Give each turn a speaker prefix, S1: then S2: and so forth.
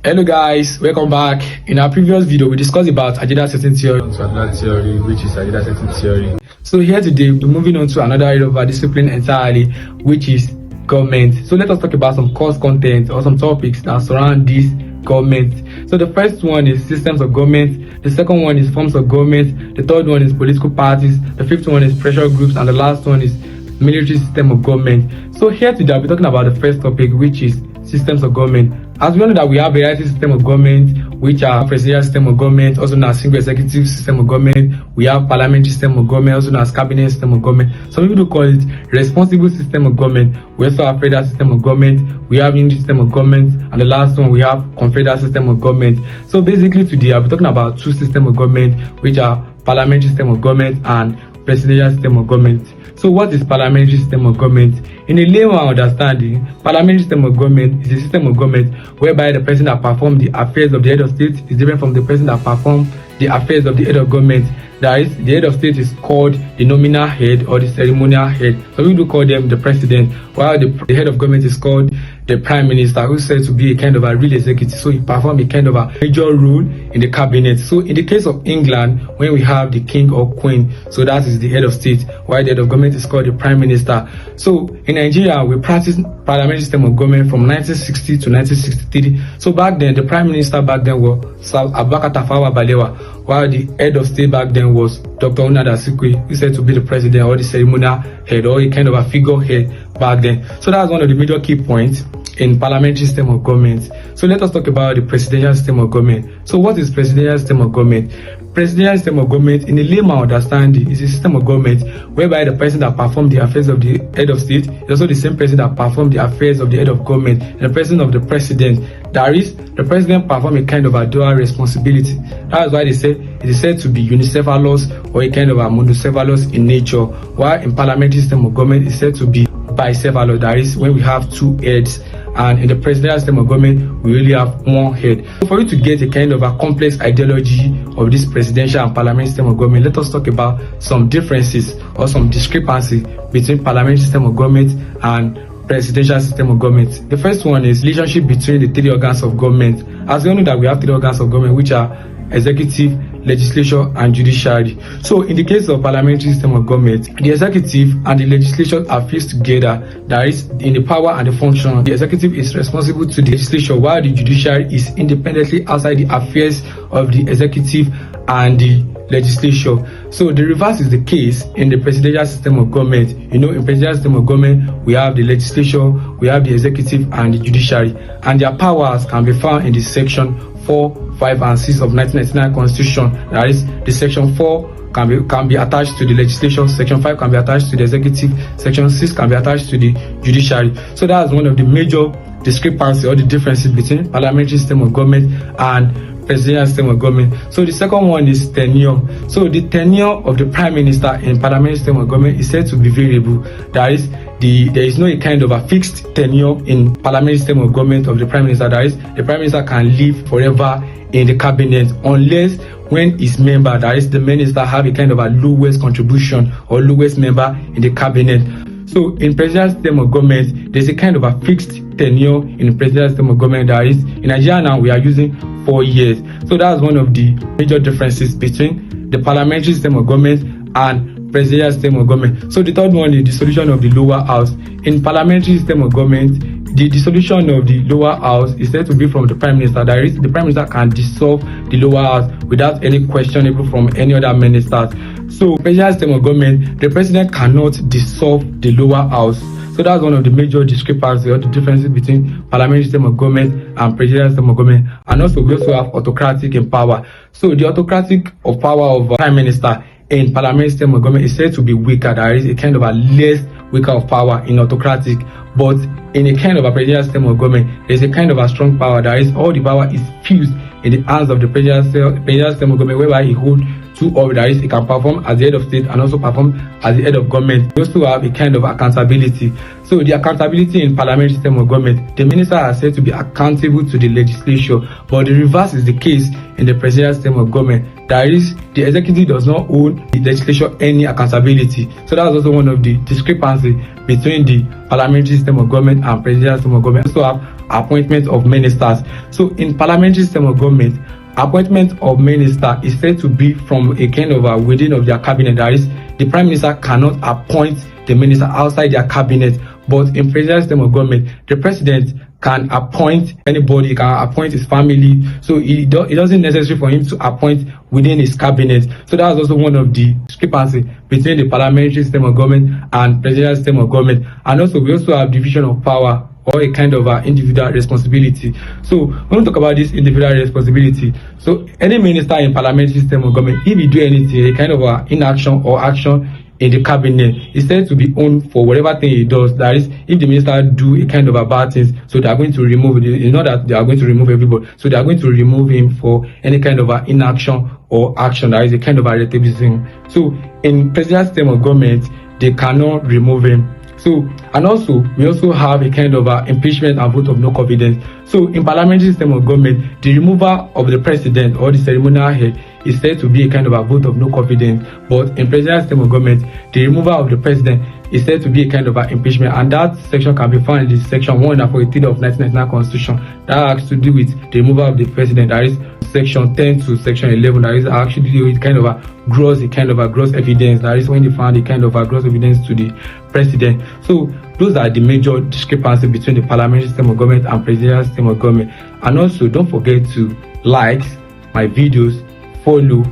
S1: Hello guys, welcome back. In our previous video, we discussed about agenda setting theory, which is agenda setting theory. So here today, we're moving on to another area of our discipline entirely, which is government. So let us talk about some course content or some topics that surround this government. So the first one is systems of government, the second one is forms of government, the third one is political parties, the fifth one is pressure groups, and the last one is military system of government. So here today, I'll be talking about the first topic, which is systems of government. As we know that we have variety system of government, which are presidential system of government, also known as single executive system of government. We have parliamentary system of government, also known as cabinet system of government. Some people do call it responsible system of government. We also have federal system of government. We have unity system of government, and the last one we have confederal system of government. So basically today I'll be talking about two systems of government, which are parliamentary system of government and presidential system of government. So what is parliamentary system of government? In a layman understanding, parliamentary system of government is a system of government whereby the person that performs the affairs of the head of state is different from the person that performs the affairs of the head of government. That is, the head of state is called the nominal head or the ceremonial head. So we do call them the president, while the head of government is called the prime minister, who's said to be a kind of a real executive. So he performs a kind of a major role in the cabinet. So in the case of England, when we have the king or queen, so that is the head of state, while the head of government is called the prime minister. So in Nigeria, we practice parliamentary system of government from 1960 to 1963. So back then, the prime minister back then was Sir Abubakar Tafawa Balewa, while the head of state back then was Dr. Nnamdi Azikiwe, who said to be the president or the ceremonial head or a kind of a figurehead back then. So that's one of the major key points in parliamentary system of government. So let us talk about the presidential system of government. So what is presidential system of government? Presidential system of government, in a layman understanding, is a system of government whereby the person that performs the affairs of the head of state is also the same person that performs the affairs of the head of government and the person of the president. That is, the president performs a kind of a dual responsibility. That is why they say it is said to be unicephalous or a kind of a monocephalous in nature, while in parliamentary system of government is said to be bicephalous. That is, when we have two heads, and in the presidential system of government, we really have one head. So for you to get a kind of a complex ideology of this presidential and parliamentary system of government, let us talk about some differences or some discrepancy between parliamentary system of government and presidential system of government. The first one is relationship between the three organs of government. As we know that we have three organs of government, which are executive, legislature, and judiciary. So in the case of parliamentary system of government, the executive and the legislature are fused together. That is, in the power and the function, the executive is responsible to the legislature, while the judiciary is independently outside the affairs of the executive and the legislature. So the reverse is the case in the presidential system of government. You know, in presidential system of government, we have the legislature, we have the executive, and the judiciary, and their powers can be found in the section 4, 5, and 6 of 1999 Constitution. That is, the section 4 can be attached to the legislation, section 5 can be attached to the executive, section 6 can be attached to the judiciary. So that's one of the major discrepancies or the differences between parliamentary system of government and presidential system of government. So the second one is tenure. So the tenure of the prime minister in parliamentary system of government is said to be variable. That is, there is no kind of a fixed tenure in parliamentary system of government of the prime minister. That is, the prime minister can live forever in the cabinet unless when his member, that is the minister, have a kind of a lowest contribution or lowest member in the cabinet. So in presidential system of government, there's a kind of a fixed tenure in the presidential system of government. That is, in Nigeria now we are using 4 years. So that's one of the major differences between the parliamentary system of government and presidential system of government. So the third one is the dissolution of the lower house. In parliamentary system of government, the dissolution of the lower house is said to be from the prime minister. That is, the prime minister can dissolve the lower house without any questionable from any other ministers. So presidential system of government, the president cannot dissolve the lower house. So that's one of the major discrepancies or the differences between parliamentary system of government and presidential system of government. And also we also have autocratic in power. So the autocratic of power of prime minister in parliamentary system of government is said to be weaker. There is a kind of a less weaker of power in autocratic, but in a kind of a presidential system of government, there is a kind of a strong power. That is, all the power is fused in the hands of the presidential system of government, whereby he holds two of that is, he can perform as the head of state and also perform as the head of government. We also have a kind of accountability. So the accountability in parliamentary system of government, the minister are said to be accountable to the legislature, but the reverse is the case in the presidential system of government. That is, the executive does not owe the legislature any accountability. So that's also one of the discrepancies between the parliamentary system of government and presidential system of government. We also have appointment of ministers. So in parliamentary system of government, appointment of minister is said to be from a kind of within of their cabinet. That is, the prime minister cannot appoint the minister outside their cabinet. But in presidential system of government, the president can appoint anybody, can appoint his family. So it doesn't necessary for him to appoint within his cabinet. So that's also one of the discrepancy between the parliamentary system of government and presidential system of government. And also we also have division of power, or a kind of individual responsibility. So when we talk about this individual responsibility, so any minister in parliamentary system of government, if he do anything, a kind of inaction or action in the cabinet, is said to be owned for whatever thing he does. That is, if the minister do a kind of bad things, so they are going to remove it. It's not that they are going to remove everybody, so they are going to remove him for any kind of inaction or action. That is a kind of irritability. So in presidential system of government, they cannot remove him. So, and also, we also have a kind of impeachment and vote of no confidence. So, in parliamentary system of government, the removal of the president or the ceremonial head is said to be a kind of a vote of no confidence. But in presidential system of government, the removal of the president is said to be a kind of impeachment. And that section can be found in the section 143 of 1999 Constitution. That has to do with the removal of the president. That is section 10 to section 11. That is actually do with kind of a gross evidence. That is when they found a kind of gross evidence to the president. So those are the major discrepancies between the parliamentary system of government and presidential system of government. And also, don't forget to like my videos, follow,